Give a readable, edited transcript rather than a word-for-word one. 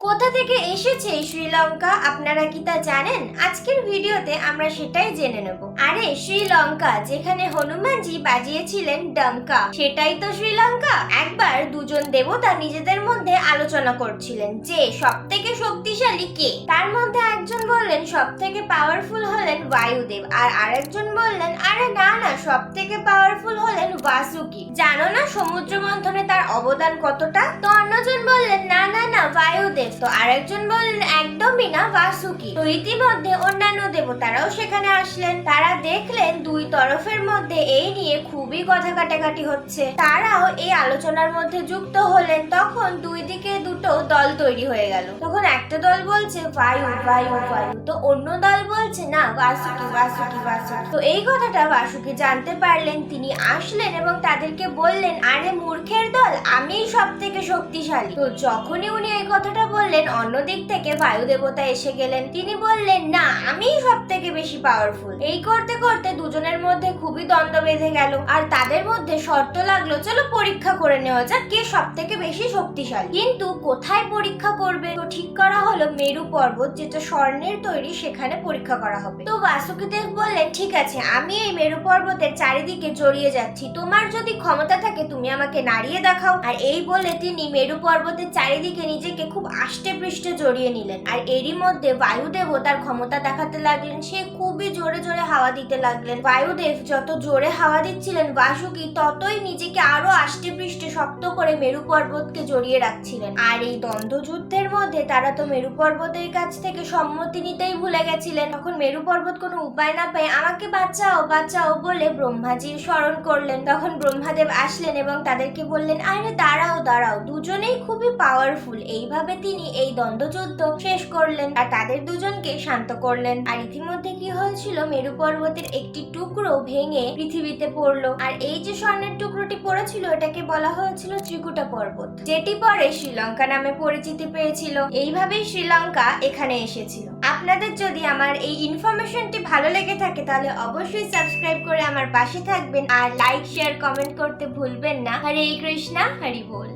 কোথা থেকে এসেছে শ্রীলঙ্কা আপনারা কি তা জানেন? আজকের ভিডিওতে আমরা সেটাই জেনে নেব। আরে শ্রীলঙ্কা, যেখানে হনুমানজি বাজিয়েছিলেন ডঙ্কা, সেটাই তো শ্রীলঙ্কা। একবার দুজন দেবতা নিজেদের মধ্যে আলোচনা করছিলেন যে সবথেকে শক্তিশালী কে। তার মধ্যে একজন বললেন সবথেকে পাওয়ারফুল হলেন বায়ুদেব, আর আরেকজন বললেন আরে না না, সবথেকে পাওয়ারফুল হলেন বাসুকি। জানো না সমুদ্র মন্থনে তার অবদান কতটা? তো অন্যজন বললেন না না না, বায়ুদেব। তো আরেকজন বললেন একদমই না, বাসুকি। তো ইতিমধ্যে অন্যান্য দেবতারাও সেখানে আসলেন। তারা দেখলেন দুই তরফের মধ্যে এই নিয়ে খুবই কথা কাটাকাটি হচ্ছে। তারাও এই আলোচনার মধ্যে যুক্ত হলেন। তখন দুই দিকে দুটো দল তৈরি হয়ে গেল। তখন একটা দল বলছে বায়ু বায়ু বায়ু, তো অন্য দল বলছে না বাসুকি বাসুকি বাসুকি। তো এই কথাটা বাসুকি জানতে পারলেন। তিনি আসলেন এবং তাদেরকে বললেন আরে মূর্খের দল, আমিই সব থেকে শক্তিশালী। তো যখনই উনি এই কথাটা বললেন, অন্যদিক থেকে বায়ু দেবতা এসে গেলেন। তিনি বললেন না, আমিই সব থেকে বেশি পাওয়ারফুল। এই করতে করতে দুজনের মধ্যে খুবই দ্বন্দ্ব বেঁধে গেল। আর তাদের মধ্যে শর্ত লাগলো চলো পরীক্ষা করে নেওয়া যাক কে সব থেকে বেশি শক্তিশালী। কিন্তু কোথায় পরীক্ষা করবে? তো ঠিক করা হলো মেরু পর্বত, যেটা স্বর্ণের তৈরি, সেখানে পরীক্ষা করা হবে। তো বাসুকিদেব বললেন ঠিক আছে, আমি এই মেরু পর্বতের চারিদিকে জড়িয়ে যাচ্ছি, তোমার যদি ক্ষমতা থাকে তুমি আমাকে নাড়িয়ে দেখাও। আর এই বলে তিনি মেরু পর্বতের চারিদিকে নিজেকে খুব আষ্টে পৃষ্ঠে জড়িয়ে নিলেন। আর এরই মধ্যে বায়ুদেব তার ক্ষমতা দেখাতে লাগলেন। সে খুবই জোরে জোরে হাওয়া দিতে লাগলেন। বায়ুদেব যত জোরে হাওয়া দিচ্ছিলেন, বাসুকি ততই নিজেকে আরো আষ্টে পৃষ্ঠে শক্ত করে মেরু পর্বতকে জড়িয়ে রাখছিলেন। আর এই দ্বন্দ্ব যুদ্ধের মধ্যে তারা তো মেরু পর্বতের কাছ থেকে সম্মতি নিতেই ভুলে গেছিলেন। তখন মেরু পর্বত কোনো উপায় না পেয়ে আমাকে বাঁচাও বাঁচাও বলে ব্রহ্মাজির স্মরণ করলেন। তখন ব্রহ্মাদেব আসলেন এবং তাদেরকে বললেন আরে দাঁড়াও দাঁড়াও, দুজনেই খুবই পাওয়ারফুল। এইভাবে তিনি এই দ্বন্দ্বযুদ্ধ শেষ করলেন আর তাদের দুজনকে শান্ত করলেন। আর ইতিমধ্যে কি হয়েছিল, মেরু পর্বতের একটি টুকরো ভেঙে পৃথিবীতে পড়লো। আর এই যে স্বর্ণের টুকরোটি পড়েছিল, এটাকে বলা হয়েছিল ত্রিকুটা পর্বত, যেটি পরে শ্রীলঙ্কা নামে পরিচিতি পেয়েছিল। এইভাবেই শ্রীলঙ্কা এখানে এসেছিল। আপনাদের যদি আমার এই ইনফরমেশনটি ভালো লেগে থাকে তাহলে অবশ্যই সাবস্ক্রাইব করে আমার পাশে থাকবেন আর লাইক শেয়ার কমেন্ট করতে ভুলবেন না। হরে কৃষ্ণা, হরি বল।